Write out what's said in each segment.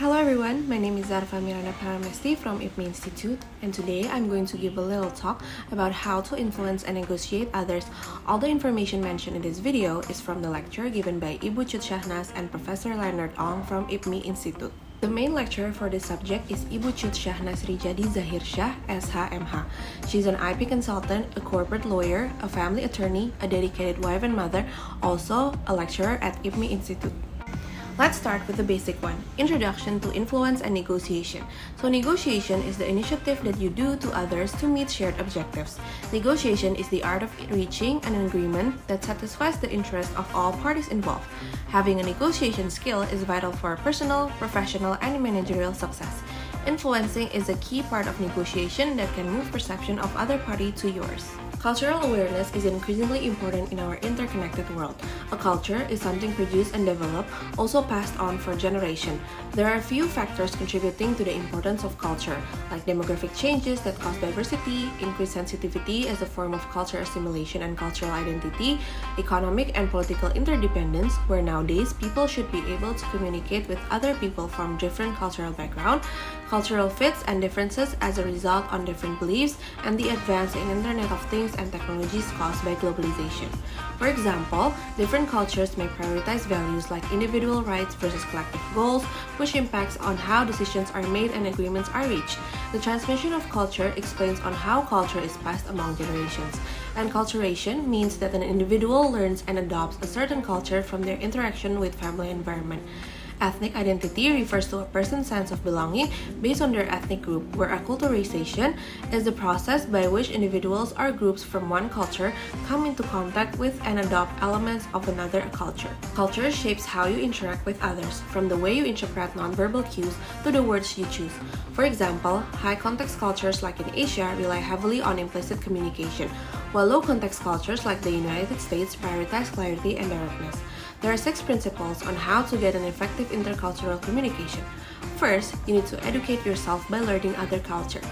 Hello everyone, my name is Zharfa Miranda from IPMI Institute, and today I'm going to give a little talk about how to influence and negotiate others. All the information mentioned in this video is from the lecture given by Ibu Cut Syahnas and Professor Leonard Ong from IPMI Institute. The main lecturer for this subject is Ibu Cut Syahnas Rijadi Zahir Shah, SHMH. She's an IP consultant, a corporate lawyer, a family attorney, a dedicated wife and mother, also a lecturer at IPMI Institute. Let's start with the basic one, Introduction to Influence and Negotiation. So negotiation is the initiative that you do to others to meet shared objectives. Negotiation is the art of reaching an agreement that satisfies the interests of all parties involved. Having a negotiation skill is vital for personal, professional, and managerial success. Influencing is a key part of negotiation that can move perception of other party to yours. Cultural awareness is increasingly important in our interconnected world. A culture is something produced and developed, also passed on for generations. There are a few factors contributing to the importance of culture, like demographic changes that cause diversity, increased sensitivity as a form of cultural assimilation and cultural identity, economic and political interdependence, where nowadays people should be able to communicate with other people from different cultural backgrounds, cultural fits and differences as a result on different beliefs, and the advance in Internet of Things and technologies caused by globalization. For example, different cultures may prioritize values like individual rights versus collective goals, which impacts on how decisions are made and agreements are reached. The transmission of culture explains on how culture is passed among generations. Enculturation means that an individual learns and adopts a certain culture from their interaction with family environment. Ethnic identity refers to a person's sense of belonging based on their ethnic group, where acculturation is the process by which individuals or groups from one culture come into contact with and adopt elements of another culture. Culture shapes how you interact with others, from the way you interpret nonverbal cues to the words you choose. For example, high-context cultures like in Asia rely heavily on implicit communication, while low-context cultures like the United States prioritize clarity and directness. There are 6 principles on how to get an effective intercultural communication. First, you need to educate yourself by learning other culture.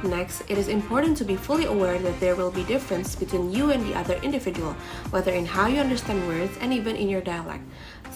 Next, it is important to be fully aware that there will be difference between you and the other individual, whether in how you understand words and even in your dialect.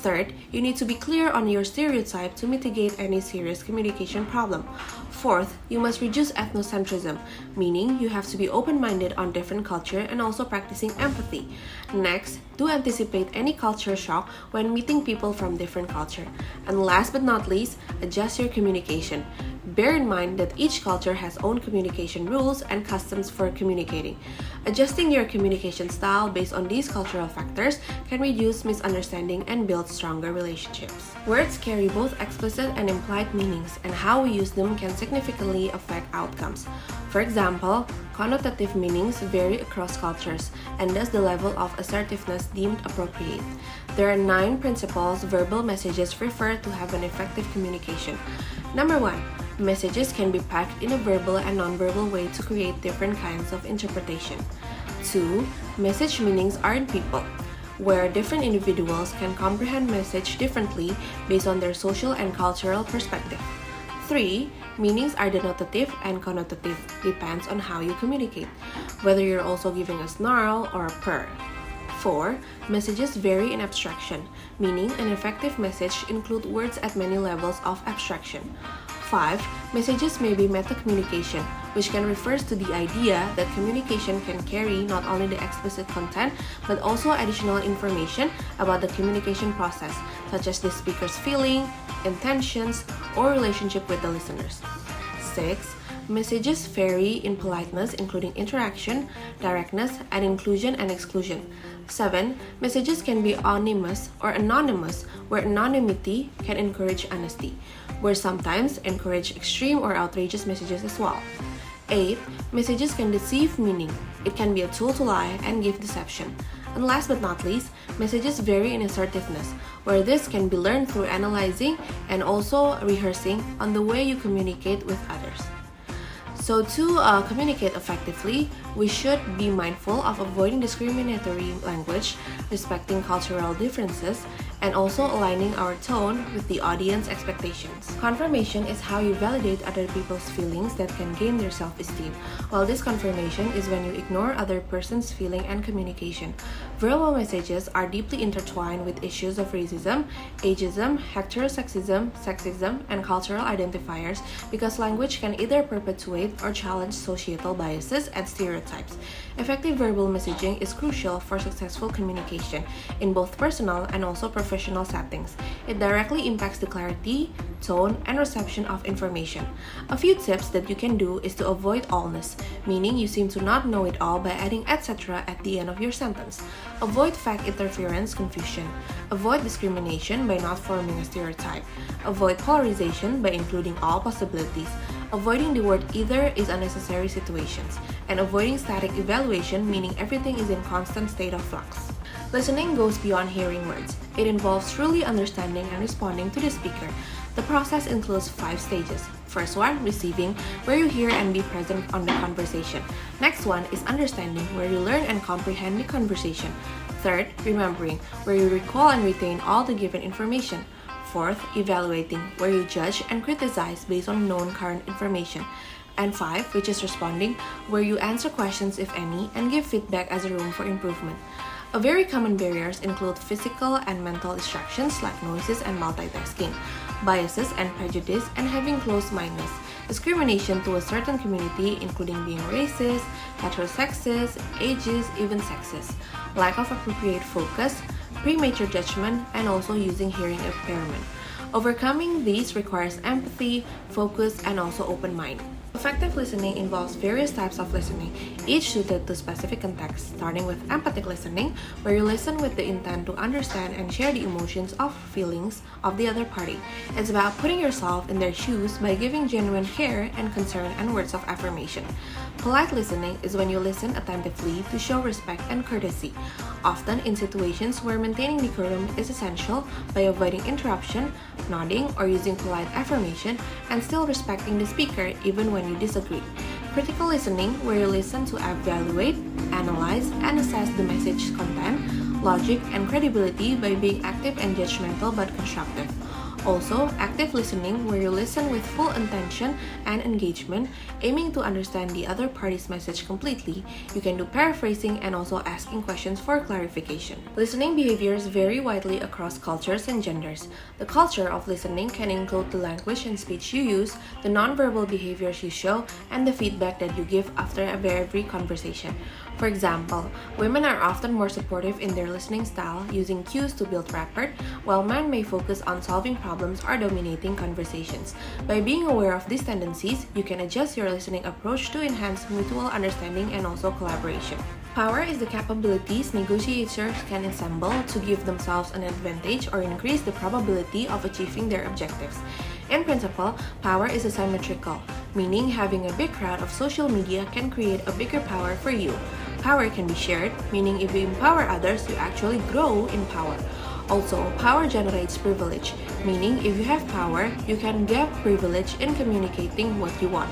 Third, you need to be clear on your stereotype to mitigate any serious communication problem. Fourth, you must reduce ethnocentrism, meaning you have to be open-minded on different culture and also practicing empathy. Next, do anticipate any culture shock when meeting people from different culture. And last but not least, adjust your communication. Bear in mind that each culture has own communication rules and customs for communicating. Adjusting your communication style based on these cultural factors can reduce misunderstanding and build stronger relationships. Words carry both explicit and implied meanings, and how we use them can significantly affect outcomes. For example, connotative meanings vary across cultures, and thus the level of assertiveness deemed appropriate. There are 9 principles verbal messages refer to have an effective communication. Number 1. Messages can be packed in a verbal and nonverbal way to create different kinds of interpretation. 2. Message meanings are in people, where different individuals can comprehend message differently based on their social and cultural perspective. 3. Meanings are denotative and connotative, depends on how you communicate, whether you're also giving a snarl or a purr. 4. Messages vary in abstraction, meaning an effective message includes words at many levels of abstraction. 5. Messages may be meta-communication, which can refer to the idea that communication can carry not only the explicit content, but also additional information about the communication process, such as the speaker's feeling, intentions, or relationship with the listeners. 6. Messages vary in politeness, including interaction, directness, and inclusion and exclusion. 7. Messages can be anonymous or anonymous, where anonymity can encourage honesty, where sometimes encourage extreme or outrageous messages as well. 8. Messages can deceive meaning. It can be a tool to lie and give deception. And last but not least, messages vary in assertiveness, where this can be learned through analyzing and also rehearsing on the way you communicate with others. So to communicate effectively, we should be mindful of avoiding discriminatory language, respecting cultural differences, and also aligning our tone with the audience expectations. Confirmation is how you validate other people's feelings that can gain their self-esteem, while disconfirmation is when you ignore other person's feeling and communication. Verbal messages are deeply intertwined with issues of racism, ageism, heterosexism, sexism, and cultural identifiers because language can either perpetuate or challenge societal biases and stereotypes. Effective verbal messaging is crucial for successful communication in both personal and also professional settings. It directly impacts the clarity, tone, and reception of information. A few tips that you can do is to avoid allness, meaning you seem to not know it all by adding etc. at the end of your sentence. Avoid fact interference confusion. Avoid discrimination by not forming a stereotype. Avoid polarization by including all possibilities. Avoiding the word either is unnecessary situations. And avoiding static evaluation, meaning everything is in constant state of flux. Listening goes beyond hearing words. It involves truly understanding and responding to the speaker. The process includes 5 stages. First one, receiving, where you hear and be present on the conversation. Next one is understanding, where you learn and comprehend the conversation. Third, remembering, where you recall and retain all the given information. Fourth, evaluating, where you judge and criticize based on known current information. And 5, which is responding, where you answer questions if any and give feedback as a room for improvement. A very common barriers include physical and mental distractions like noises and multitasking, biases and prejudice, and having closed-mindedness, discrimination to a certain community including being racist, heterosexist, ageist, even sexist, lack of appropriate focus, premature judgment, and also using hearing impairment. Overcoming these requires empathy, focus, and also open mind. Effective listening involves various types of listening, each suited to specific contexts, starting with empathic listening, where you listen with the intent to understand and share the emotions or feelings of the other party. It's about putting yourself in their shoes by giving genuine care and concern and words of affirmation. Polite listening is when you listen attentively to show respect and courtesy, often in situations where maintaining decorum is essential by avoiding interruption, nodding, or using polite affirmation, and still respecting the speaker even when you disagree. Critical listening, where you listen to evaluate, analyze, and assess the message content, logic, and credibility by being active and judgmental but constructive. Also, active listening, where you listen with full intention and engagement, aiming to understand the other party's message completely. You can do paraphrasing and also asking questions for clarification. Listening behaviors vary widely across cultures and genders. The culture of listening can include the language and speech you use, the nonverbal behaviors you show, and the feedback that you give after every conversation. For example, women are often more supportive in their listening style, using cues to build rapport, while men may focus on solving problems or dominating conversations. By being aware of these tendencies, you can adjust your listening approach to enhance mutual understanding and also collaboration. Power is the capabilities negotiators can assemble to give themselves an advantage or increase the probability of achieving their objectives. In principle, power is asymmetrical, meaning having a big crowd of social media can create a bigger power for you. Power can be shared, meaning if you empower others, you actually grow in power. Also, power generates privilege, meaning if you have power, you can get privilege in communicating what you want.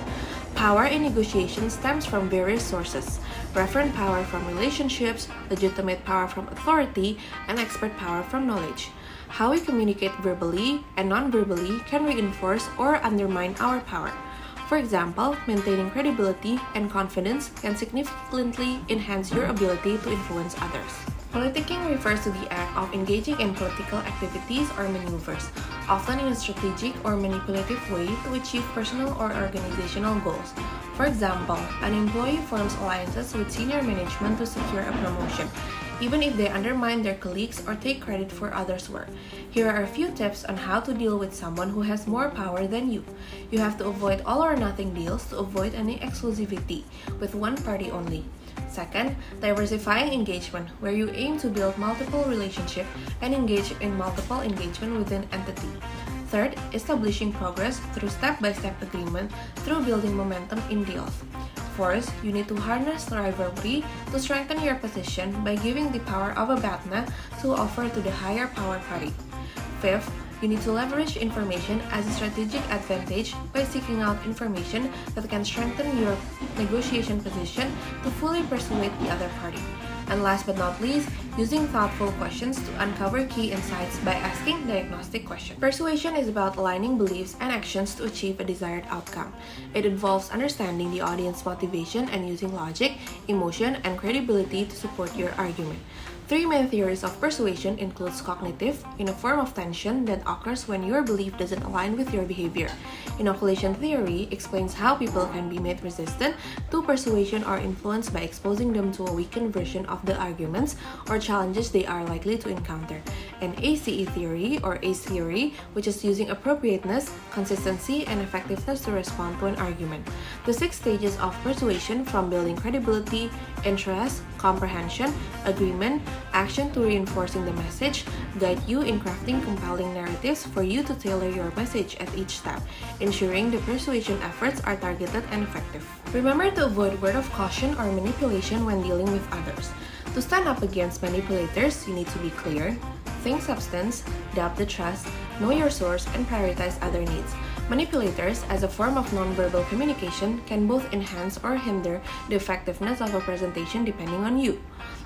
Power in negotiation stems from various sources: referent power from relationships, legitimate power from authority, and expert power from knowledge. How we communicate verbally and non-verbally can reinforce or undermine our power. For example, maintaining credibility and confidence can significantly enhance your ability to influence others. Politicking refers to the act of engaging in political activities or maneuvers, often in a strategic or manipulative way to achieve personal or organizational goals. For example, an employee forms alliances with senior management to secure a promotion, even if they undermine their colleagues or take credit for others' work. Here are a few tips on how to deal with someone who has more power than you. You have to avoid all or nothing deals to avoid any exclusivity with one party only. Second, diversifying engagement, where you aim to build multiple relationships and engage in multiple engagement within entity. Third, establishing progress through step-by-step agreement through building momentum in deals. Fourth, you need to harness rivalry to strengthen your position by giving the power of a BATNA to offer to the higher power party. Fifth, you need to leverage information as a strategic advantage by seeking out information that can strengthen your negotiation position to fully persuade the other party. And last but not least, using thoughtful questions to uncover key insights by asking diagnostic questions. Persuasion is about aligning beliefs and actions to achieve a desired outcome. It involves understanding the audience motivation and using logic, emotion, and credibility to support your argument. Three main theories of persuasion includes cognitive, in a form of tension that occurs when your belief doesn't align with your behavior. Inoculation theory explains how people can be made resistant to persuasion or influenced by exposing them to a weakened version of the arguments or challenges they are likely to encounter. And ACE theory, or ACE theory, which is using appropriateness, consistency, and effectiveness to respond to an argument. The 6 stages of persuasion, from building credibility, interest, comprehension, agreement, action to reinforcing the message, guide you in crafting compelling narratives for you to tailor your message at each step, ensuring the persuasion efforts are targeted and effective. Remember to avoid word of caution or manipulation when dealing with others. To stand up against manipulators, you need to be clear, think substance, doubt the trust, know your source, and prioritize other needs. Manipulators, as a form of nonverbal communication, can both enhance or hinder the effectiveness of a presentation depending on you.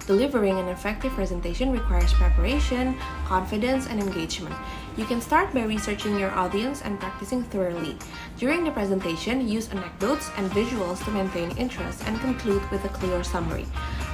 Delivering an effective presentation requires preparation, confidence, and engagement. You can start by researching your audience and practicing thoroughly. During the presentation, use anecdotes and visuals to maintain interest and conclude with a clear summary.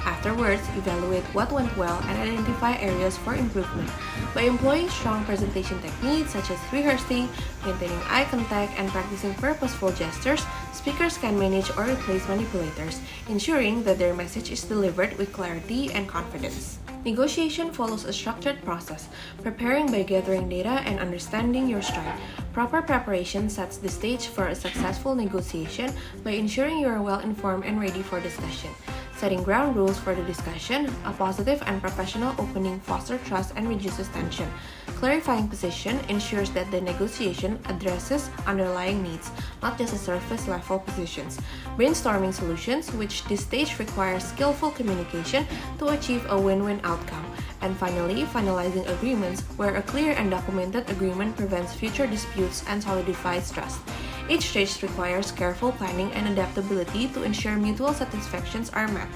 Afterwards, evaluate what went well and identify areas for improvement. By employing strong presentation techniques such as rehearsing, maintaining eye contact, and practicing purposeful gestures, speakers can manage or replace manipulators, ensuring that their message is delivered with clarity and confidence. Negotiation follows a structured process, preparing by gathering data and understanding your strength. Proper preparation sets the stage for a successful negotiation by ensuring you are well informed and ready for discussion. Setting ground rules for the discussion, a positive and professional opening fosters trust and reduces tension. Clarifying position ensures that the negotiation addresses underlying needs, not just a surface-level positions. Brainstorming solutions, which this stage requires skillful communication to achieve a win-win outcome. And finally, finalizing agreements, where a clear and documented agreement prevents future disputes and solidifies trust. Each stage requires careful planning and adaptability to ensure mutual satisfactions are met.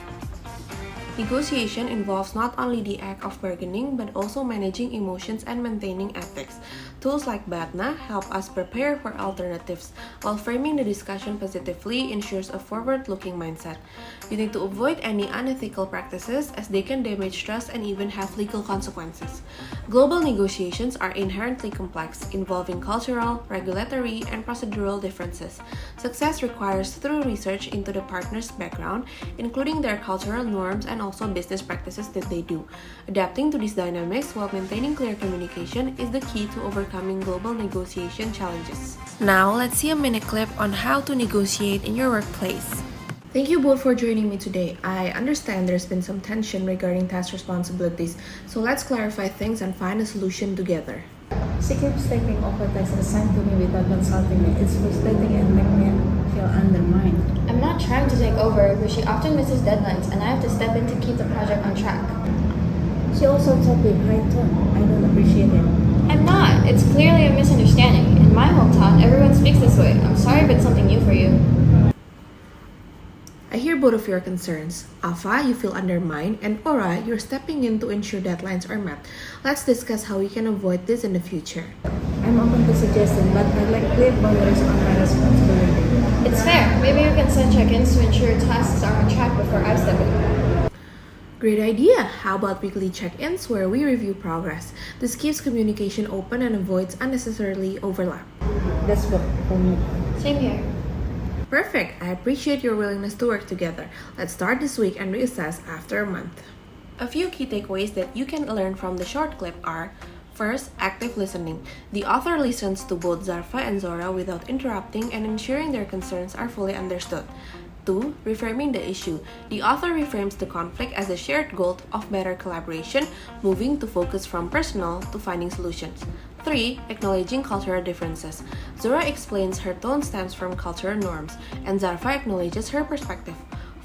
Negotiation involves not only the act of bargaining but also managing emotions and maintaining ethics. Tools like BATNA help us prepare for alternatives, while framing the discussion positively ensures a forward-looking mindset. You need to avoid any unethical practices as they can damage trust and even have legal consequences. Global negotiations are inherently complex, involving cultural, regulatory, and procedural differences. Success requires thorough research into the partner's background, including their cultural norms and also business practices that they do. Adapting to these dynamics while maintaining clear communication is the key to overcoming global negotiation challenges. Now, let's see a minute clip on how to negotiate in your workplace. Thank you both for joining me today. I understand there's been some tension regarding task responsibilities, so let's clarify things and find a solution together. She keeps taking over tasks assigned to me without consulting me. It's frustrating and makes me feel undermined. I'm not trying to take over, but she often misses deadlines and I have to step in to keep the project on track. She also talks with high tone. I don't appreciate it. I'm not. It's clearly a misunderstanding. In my hometown, everyone speaks this way. I'm sorry if it's something new for you. I hear both of your concerns. Alpha, you feel undermined, and Aura, you're stepping in to ensure deadlines are met. Let's discuss how we can avoid this in the future. I'm open to suggestions, but I'd like clear boundaries on my responsibility. It's fair. Maybe you can send check-ins to ensure tasks are on track before I step in. Great idea! How about weekly check-ins where we review progress? This keeps communication open and avoids unnecessarily overlap. That's what for me. Same here. Perfect! I appreciate your willingness to work together. Let's start this week and reassess after a month. A few key takeaways that you can learn from the short clip are: first, active listening. The author listens to both Zharfa and Zora without interrupting and ensuring their concerns are fully understood. 2. Reframing the issue. The author reframes the conflict as a shared goal of better collaboration, moving to focus from personal to finding solutions. 3. Acknowledging cultural differences. Zora explains her tone stems from cultural norms, and Zharfa acknowledges her perspective.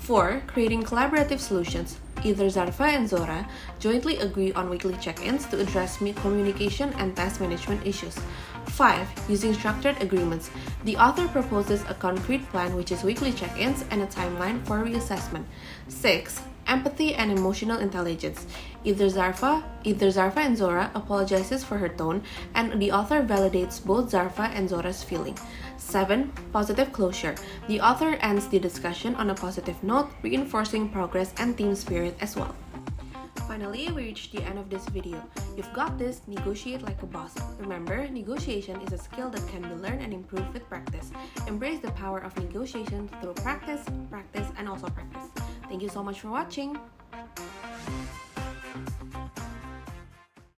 4. Creating collaborative solutions. Either Zharfa and Zora jointly agree on weekly check-ins to address communication and task management issues. 5. Using structured agreements. The author proposes a concrete plan, which is weekly check-ins and a timeline for reassessment. 6. Empathy and emotional intelligence. Either Zharfa and Zora apologizes for her tone, and the author validates both Zharfa and Zora's feeling. 7. Positive closure. The author ends the discussion on a positive note, reinforcing progress and team spirit as well. Finally, we reached the end of this video. You've got this, negotiate like a boss. Remember, negotiation is a skill that can be learned and improved with practice. Embrace the power of negotiation through practice, and also practice. Thank you so much for watching.